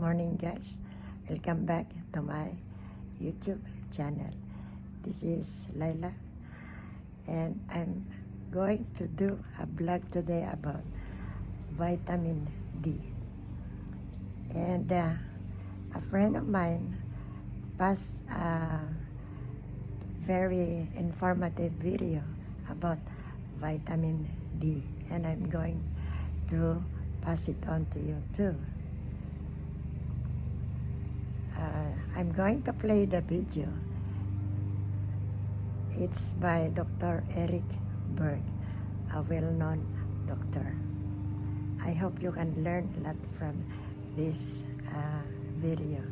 morning guys, welcome back to my YouTube channel. This is Laila and I'm going to do a vlog today about vitamin D. And a friend of mine passed a very informative video about vitamin D, and I'm going to pass it on to you too. I'm going to play the video. It's by Dr. Eric Berg, a well-known doctor. I hope you can learn a lot from this video.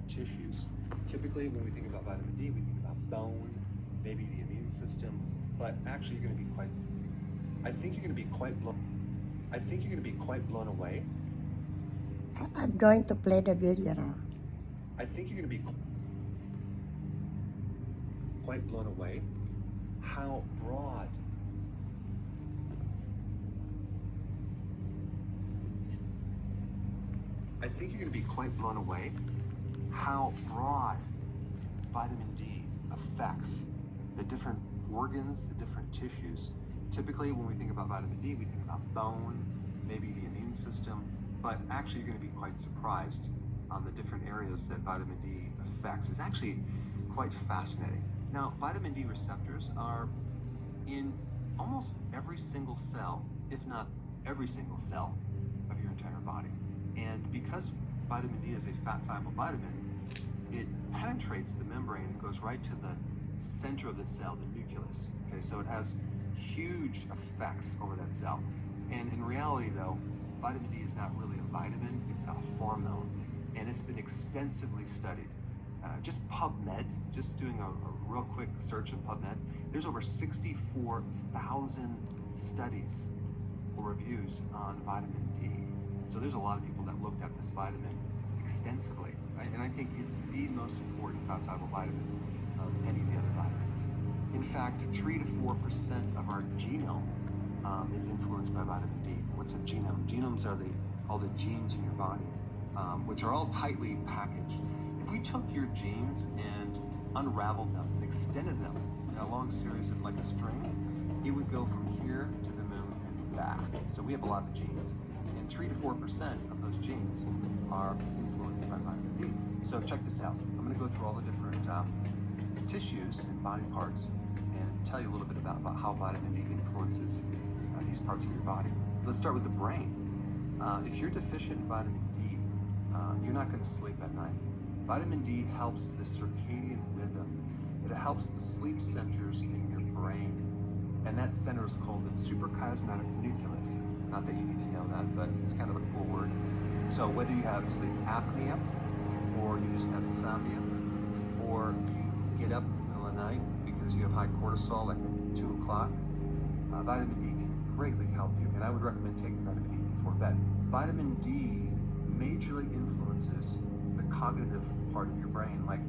Tissues. Typically, when we think about vitamin D, we think about bone, maybe the immune system, but actually, you're going to be quite. I think you're going to be quite blown. I think you're going to be quite blown away. I'm going to play the video now. I think you're going to be quite blown away. How broad. I think you're going to be quite blown away. How broad vitamin D affects the different organs, the different tissues. Typically, when we think about vitamin D, we think about bone, maybe the immune system, but actually you're going to be quite surprised on the different areas that vitamin D affects. It's actually quite fascinating. Now, vitamin D receptors are in almost every single cell, if not every single cell of your entire body. And because vitamin D is a fat-soluble vitamin, it penetrates the membrane and goes right to the center of the cell, the nucleus. Okay, so it has huge effects over that cell. And in reality, though, vitamin D is not really a vitamin, it's a hormone. And it's been extensively studied. Just PubMed, just doing a real quick search in PubMed, there's over 64,000 studies or reviews on vitamin D. So there's a lot of people that looked at this vitamin extensively, right? And I think it's the most important fat-soluble vitamin of any of the other vitamins. In fact, 3 to 4% of our genome is influenced by vitamin D. What's a genome? Genomes are all the genes in your body, which are all tightly packaged. If we took your genes and unraveled them and extended them in a long series of like a string, it would go from here to the moon and back. So we have a lot of genes. And 3 to 4% of those genes are influenced by vitamin D. So check this out. I'm going to go through all the different tissues and body parts and tell you a little bit about how vitamin D influences these parts of your body. Let's start with the brain. If you're deficient in vitamin D, you're not going to sleep at night. Vitamin D helps the circadian rhythm. It helps the sleep centers in your brain. And that center is called the suprachiasmatic nucleus. Not that you need to know that, but it's kind of a cool word. So whether you have sleep apnea, or you just have insomnia, or you get up in the middle of the night because you have high cortisol, like at 2 o'clock, vitamin D can greatly help you. And I would recommend taking vitamin D before bed. Vitamin D majorly influences the cognitive part of your brain, like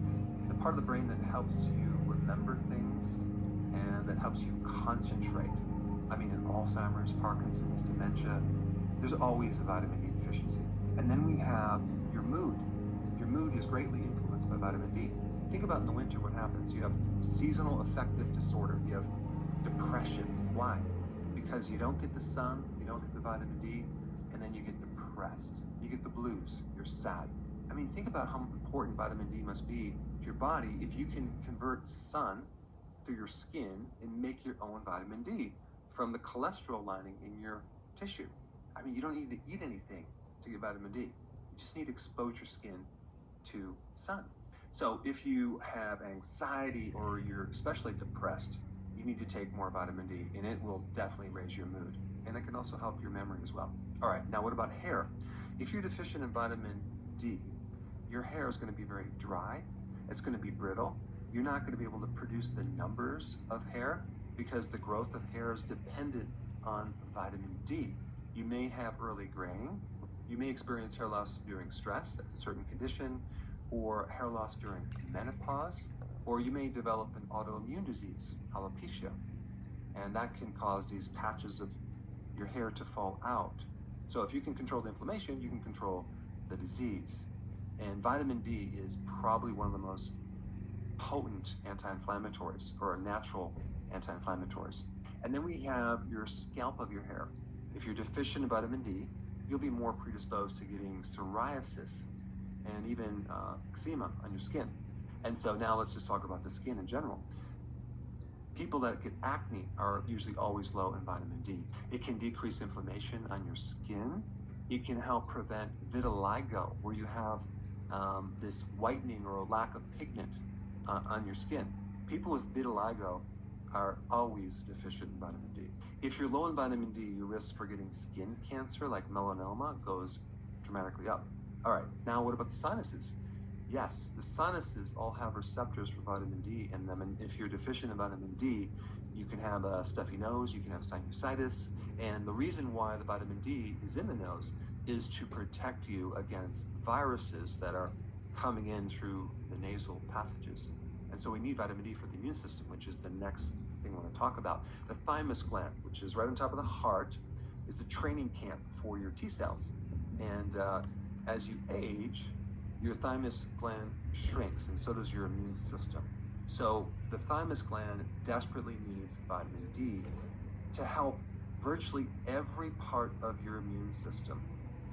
the part of the brain that helps you remember things and that helps you concentrate. I mean, in Alzheimer's, Parkinson's, dementia, there's always a vitamin D deficiency. And then we have your mood. Your mood is greatly influenced by vitamin D. Think about in the winter what happens. You have seasonal affective disorder. You have depression. Why? Because you don't get the sun, you don't get the vitamin D, and then you get depressed. You get the blues. You're sad. I mean, think about how important vitamin D must be to your body if you can convert sun through your skin and make your own vitamin D from the cholesterol lining in your tissue. I mean, you don't need to eat anything to get vitamin D. You just need to expose your skin to sun. So if you have anxiety or you're especially depressed, you you need to take more vitamin D, and it will definitely raise your mood. And it can also help your memory as well. All right, now what about hair? If you're deficient in vitamin D, your hair is going to be very dry. It's going to be brittle. You're not going to be able to produce the numbers of hair because the growth of hair is dependent on vitamin D. You may have early graying. You may experience hair loss during stress, that's a certain condition, or hair loss during menopause, or you may develop an autoimmune disease, alopecia, and that can cause these patches of your hair to fall out. So if you can control the inflammation, you can control the disease. And vitamin D is probably one of the most potent anti-inflammatories, or natural anti-inflammatories. And then we have your scalp of your hair. If you're deficient in vitamin D, you'll be more predisposed to getting psoriasis and even eczema on your skin. And so now let's just talk about the skin in general. People that get acne are usually always low in vitamin D. It can decrease inflammation on your skin. It can help prevent vitiligo, where you have this whitening or a lack of pigment on your skin. People with vitiligo are always deficient in vitamin D. If you're low in vitamin D, your risk for getting skin cancer like melanoma goes dramatically up. All right, now what about the sinuses? Yes, the sinuses all have receptors for vitamin D in them, and if you're deficient in vitamin D, you can have a stuffy nose, you can have sinusitis, and the reason why the vitamin D is in the nose is to protect you against viruses that are coming in through the nasal passages. And so we need vitamin D for the immune system, which is the next thing I want to talk about. The thymus gland, which is right on top of the heart, is the training camp for your T cells. And as you age, your thymus gland shrinks, and so does your immune system. So the thymus gland desperately needs vitamin D to help virtually every part of your immune system.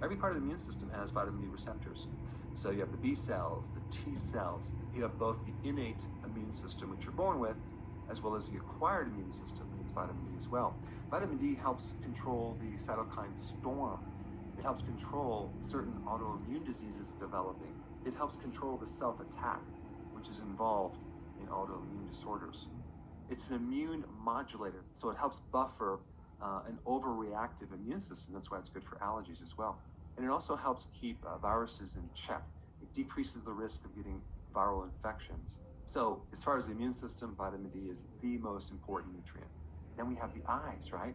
Every part of the immune system has vitamin D receptors. So you have the B cells, the T cells, you have both the innate immune system, which you're born with, as well as the acquired immune system that needs vitamin D as well. Vitamin D helps control the cytokine storm. It helps control certain autoimmune diseases developing. It helps control the self-attack, which is involved in autoimmune disorders. It's an immune modulator, so it helps buffer an overreactive immune system. That's why it's good for allergies as well. And it also helps keep viruses in check. It decreases the risk of getting viral infections. So as far as the immune system, vitamin D is the most important nutrient. Then we have the eyes, right?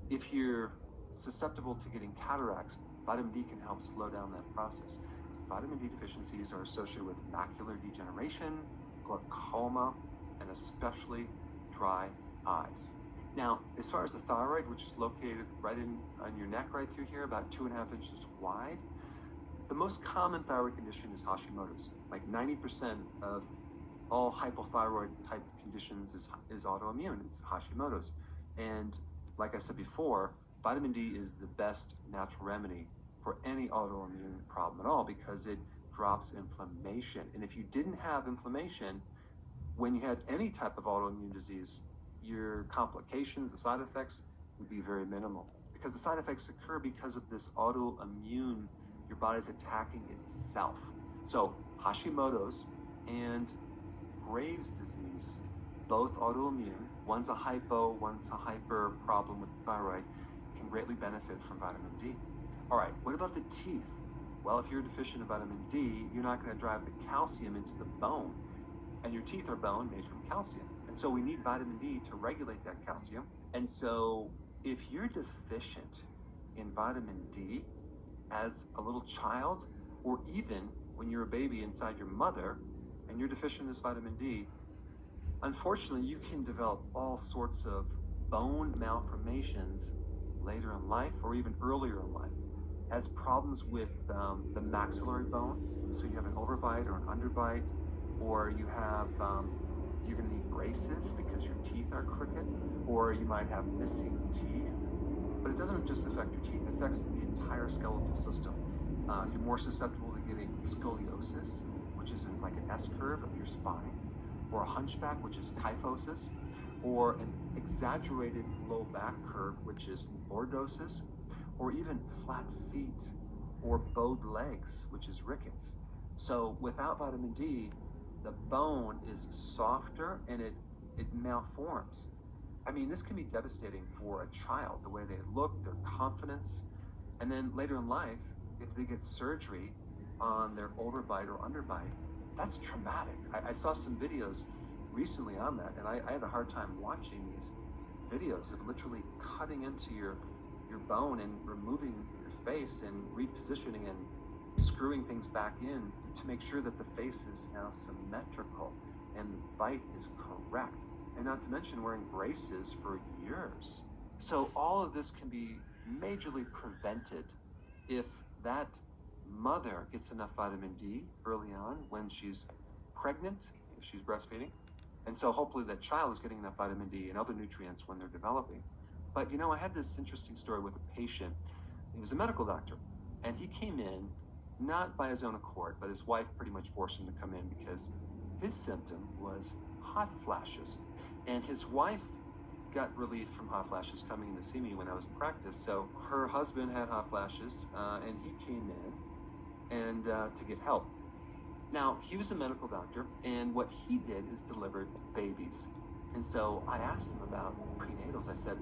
If you're susceptible to getting cataracts, vitamin D can help slow down that process. Vitamin D deficiencies are associated with macular degeneration, glaucoma, and especially dry eyes. Now, as far as the thyroid, which is located right on your neck right through here, about 2.5 inches wide, the most common thyroid condition is Hashimoto's. Like 90% of all hypothyroid type conditions is autoimmune. It's Hashimoto's. And like I said before, vitamin D is the best natural remedy for any autoimmune problem at all because it drops inflammation. And if you didn't have inflammation, when you had any type of autoimmune disease, your complications, the side effects would be very minimal because the side effects occur because of this autoimmune, your body's attacking itself. So Hashimoto's and Graves' disease, both autoimmune, one's a hypo, one's a hyper problem with the thyroid, can greatly benefit from vitamin D. All right, what about the teeth? Well, if you're deficient in vitamin D, you're not going to drive the calcium into the bone, and your teeth are bone made from calcium. And so we need vitamin D to regulate that calcium. And so if you're deficient in vitamin D as a little child, or even when you're a baby inside your mother and you're deficient in this vitamin D, unfortunately, you can develop all sorts of bone malformations later in life or even earlier in life as problems with the maxillary bone. So you have an overbite or an underbite, or you have you're going to need braces because your teeth are crooked, or you might have missing teeth. But it doesn't just affect your teeth, it affects the entire skeletal system. You're more susceptible to getting scoliosis, which is like an S-curve of your spine, or a hunchback, which is kyphosis, or an exaggerated low back curve, which is lordosis, or even flat feet, or bowed legs, which is rickets. So without vitamin D, the bone is softer and it it malforms. I mean, this can be devastating for a child, the way they look, their confidence, and then later in life, if they get surgery on their overbite or underbite, that's traumatic. I saw some videos recently on that, and I had a hard time watching these videos of literally cutting into your bone and removing your face and repositioning and screwing things back in to make sure that the face is now symmetrical and the bite is correct. And not to mention wearing braces for years. So all of this can be majorly prevented if that mother gets enough vitamin D early on when she's pregnant, if she's breastfeeding. And so hopefully that child is getting enough vitamin D and other nutrients when they're developing. But I had this interesting story with a patient. He was a medical doctor, and he came in not by his own accord, but his wife pretty much forced him to come in because his symptom was hot flashes. And his wife got relief from hot flashes coming in to see me when I was in practice. So her husband had hot flashes, and he came in and to get help. Now, he was a medical doctor, and what he did is delivered babies. And so I asked him about prenatals. I said,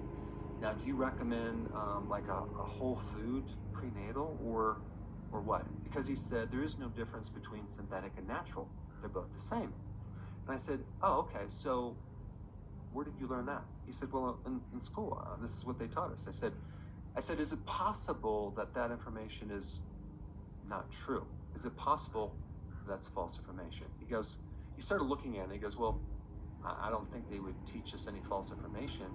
now, do you recommend like a whole food prenatal or what? Because he said there is no difference between synthetic and natural. They're both the same. And I said, oh, okay, so where did you learn that? He said, well, in school, this is what they taught us. I said, is it possible that that information is not true? Is it possible that's false information? He started looking at it, and he goes, well, I don't think they would teach us any false information.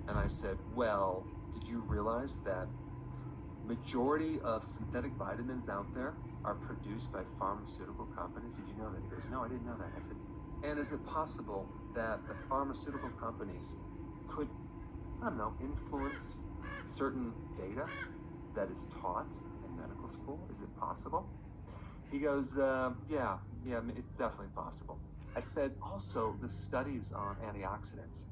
And I said, well, did you realize that majority of synthetic vitamins out there are produced by pharmaceutical companies? Did you know that? He goes, no, I didn't know that. I said, and is it possible that the pharmaceutical companies could, influence certain data that is taught in medical school? Is it possible? He goes, yeah, it's definitely possible. I said, also, the studies on antioxidants,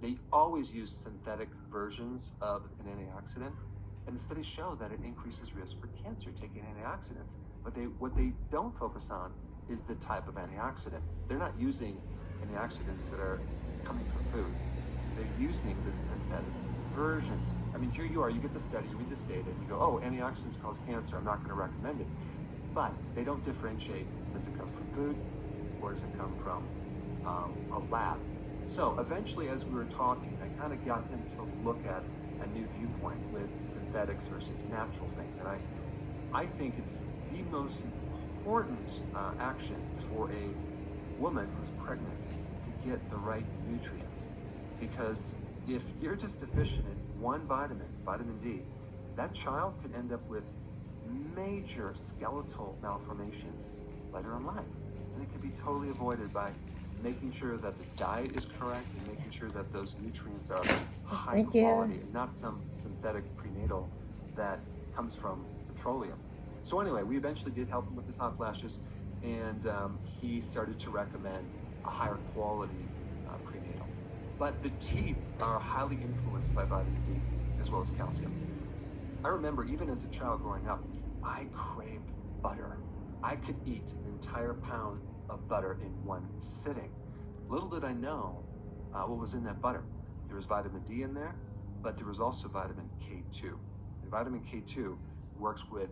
they always use synthetic versions of an antioxidant, and the studies show that it increases risk for cancer taking antioxidants. But what they don't focus on is the type of antioxidant. They're not using antioxidants that are coming from food. They're using the synthetic versions. I mean, here you are, you get the study, you read this data, and you go, oh, antioxidants cause cancer, I'm not going to recommend it. But they don't differentiate, does it come from food or does it come from a lab? So eventually, as we were talking, I kind of got him to look at a new viewpoint with synthetics versus natural things. And I think it's the most important action for a woman who's pregnant to get the right nutrients. Because if you're just deficient in one vitamin, vitamin D, that child could end up with major skeletal malformations later in life. And it could be totally avoided by making sure that the diet is correct and making sure that those nutrients are high quality and not some synthetic prenatal that comes from petroleum. So anyway, we eventually did help him with his hot flashes, and he started to recommend a higher quality prenatal. But the teeth are highly influenced by vitamin D as well as calcium. I remember even as a child growing up, I craved butter. I could eat an entire pound of butter in one sitting. Little did I know what was in that butter. There was vitamin D in there, but there was also vitamin K2. And vitamin K2 works with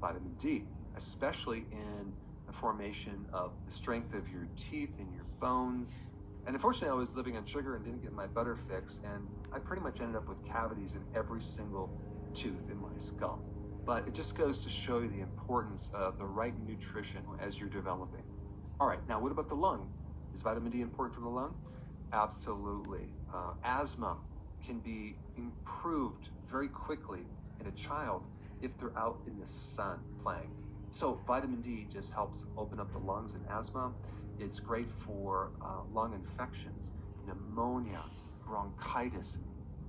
vitamin D, especially in the formation of the strength of your teeth and your bones. And unfortunately, I was living on sugar and didn't get my butter fix, and I pretty much ended up with cavities in every single tooth in my skull. But it just goes to show you the importance of the right nutrition as you're developing. All right, now what about the lung? Is vitamin D important for the lung? Absolutely. Asthma can be improved very quickly in a child if they're out in the sun playing. So vitamin D just helps open up the lungs in asthma. It's great for lung infections, pneumonia, bronchitis,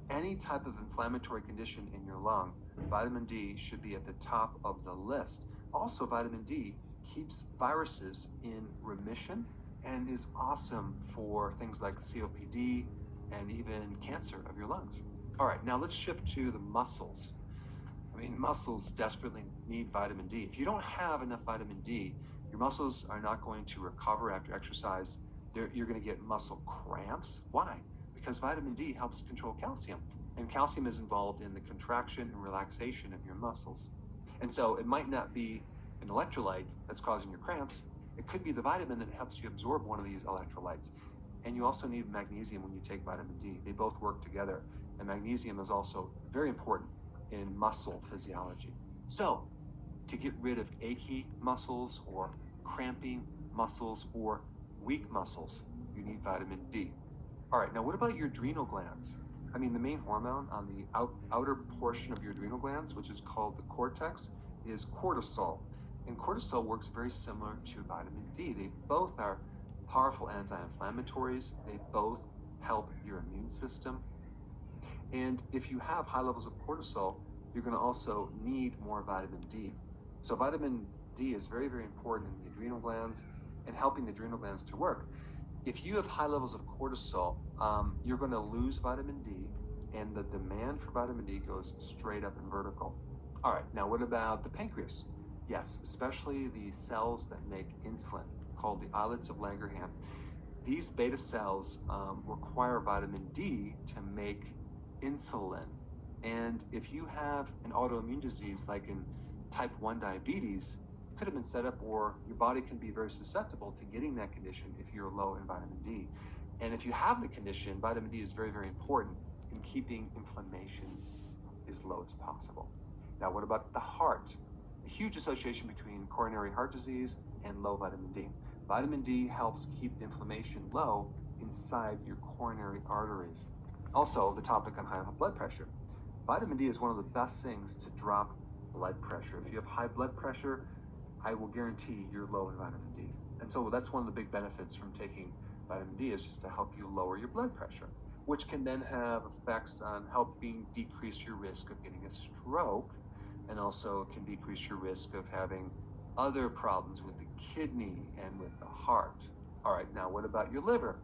any type of inflammatory condition in your lung. Vitamin D should be at the top of the list. Also, vitamin D keeps viruses in remission and is awesome for things like COPD and even cancer of your lungs. All right, now let's shift to the muscles. I mean, muscles desperately need vitamin D. If you don't have enough vitamin D, your muscles are not going to recover after exercise You're going to get muscle cramps. Why? Because vitamin D helps control calcium, and calcium is involved in the contraction and relaxation of your muscles. And so it might not be an electrolyte that's causing your cramps. It could be the vitamin that helps you absorb one of these electrolytes. And you also need magnesium when you take vitamin D. They both work together. And magnesium is also very important in muscle physiology. So, to get rid of achy muscles or cramping muscles or weak muscles, you need vitamin D. All right, now what about your adrenal glands? I mean, the main hormone on the outer portion of your adrenal glands, which is called the cortex, is cortisol. And cortisol works very similar to vitamin D. They both are powerful anti-inflammatories. They both help your immune system. And if you have high levels of cortisol, you're going to also need more vitamin D. So vitamin D is very, very important in the adrenal glands and helping the adrenal glands to work. If you have high levels of cortisol, you're going to lose vitamin D, and the demand for vitamin D goes straight up and vertical. All right, now what about the pancreas? Yes, especially the cells that make insulin, called the islets of Langerhans. These beta cells require vitamin D to make insulin. And if you have an autoimmune disease like in type 1 diabetes, it could have been set up, or your body can be very susceptible to getting that condition if you're low in vitamin D. And if you have the condition, vitamin D is very, very important in keeping inflammation as low as possible. Now, what about the heart? A huge association between coronary heart disease and low vitamin D. Vitamin D helps keep the inflammation low inside your coronary arteries. Also, the topic on high blood pressure. Vitamin D is one of the best things to drop blood pressure. If you have high blood pressure, I will guarantee you're low in vitamin D. And so that's one of the big benefits from taking vitamin D, is just to help you lower your blood pressure, which can then have effects on helping decrease your risk of getting a stroke, and also can decrease your risk of having other problems with the kidney and with the heart. All right, now what about your liver?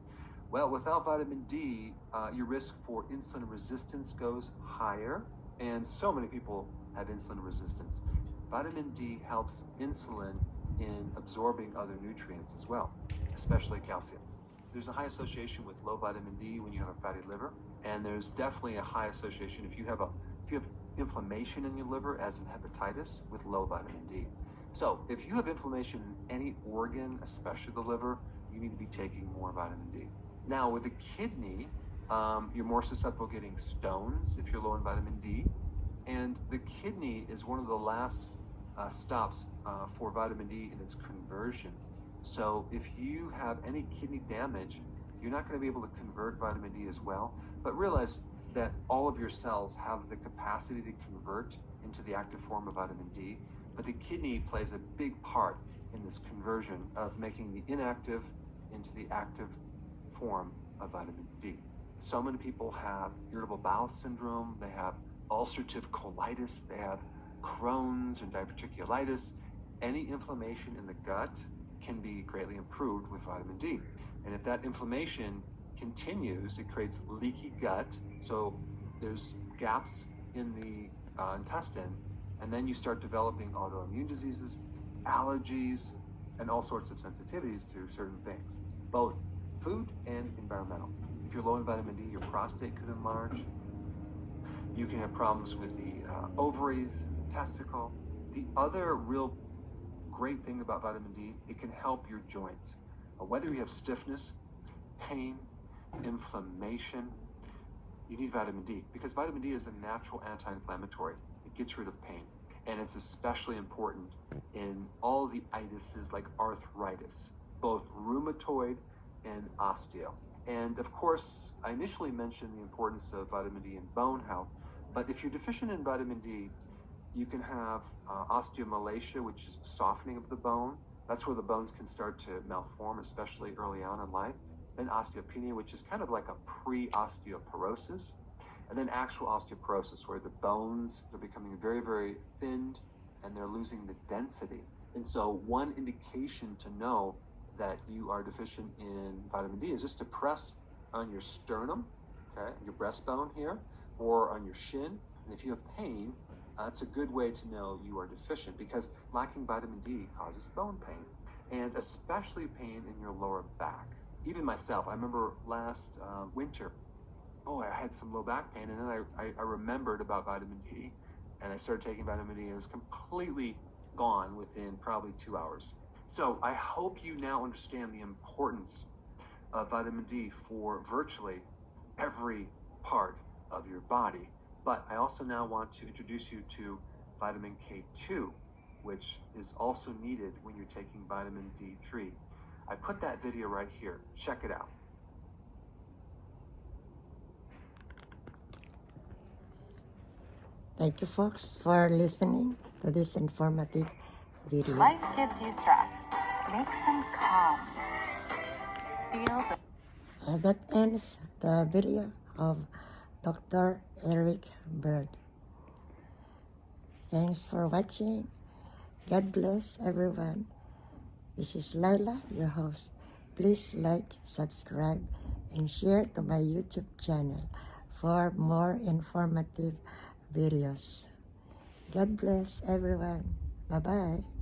Well, without vitamin D, your risk for insulin resistance goes higher, and so many people have insulin resistance. Vitamin D helps insulin in absorbing other nutrients as well, especially calcium. There's a high association with low vitamin D when you have a fatty liver, and there's definitely a high association if you have inflammation in your liver, as in hepatitis, with low vitamin D. So if you have inflammation in any organ, especially the liver, you need to be taking more vitamin D. Now with the kidney, you're more susceptible to getting stones if you're low in vitamin D, and the kidney is one of the last stops for vitamin D in its conversion. So if you have any kidney damage, you're not going to be able to convert vitamin D as well. But realize that all of your cells have the capacity to convert into the active form of vitamin D, but the kidney plays a big part in this conversion of making the inactive into the active form of vitamin D. So many people have irritable bowel syndrome, they have ulcerative colitis, they have Crohn's and diverticulitis. Any inflammation in the gut can be greatly improved with vitamin D. And if that inflammation continues, it creates leaky gut. So there's gaps in the intestine, and then you start developing autoimmune diseases, allergies, and all sorts of sensitivities to certain things, both food and environmental. If you're low in vitamin D, your prostate could enlarge. You can have problems with the ovaries, testicle. The other real great thing about vitamin D, it can help your joints. Whether you have stiffness, pain, inflammation, you need vitamin D, because vitamin D is a natural anti-inflammatory. It gets rid of pain. And it's especially important in all the itises like arthritis, both rheumatoid and osteo. And of course, I initially mentioned the importance of vitamin D in bone health, but if you're deficient in vitamin D, you can have osteomalacia, which is softening of the bone. That's where the bones can start to malform, especially early on in life. Then osteopenia, which is kind of like a pre-osteoporosis. And then actual osteoporosis, where the bones are becoming very, very thinned and they're losing the density. And so one indication to know that you are deficient in vitamin D is just to press on your sternum, okay, your breastbone here, or on your shin. And if you have pain, it's a good way to know you are deficient, because lacking vitamin D causes bone pain, and especially pain in your lower back. even myself, I remember last winter, boy, I had some low back pain, and then I remembered about vitamin D, and I started taking vitamin D, and it was completely gone within probably 2 hours. So I hope you now understand the importance of vitamin D for virtually every part of your body. But I also now want to introduce you to vitamin K2, which is also needed when you're taking vitamin D3. I put that video right here. Check it out. Thank you, folks, for listening to this informative video. Life gives you stress. Make some calm. Feel the That ends the video of Dr. Eric Berg. Thanks for watching. God bless everyone. This is Laila, your host. Please like, subscribe, and share to my YouTube channel for more informative videos. God bless everyone. Bye-bye.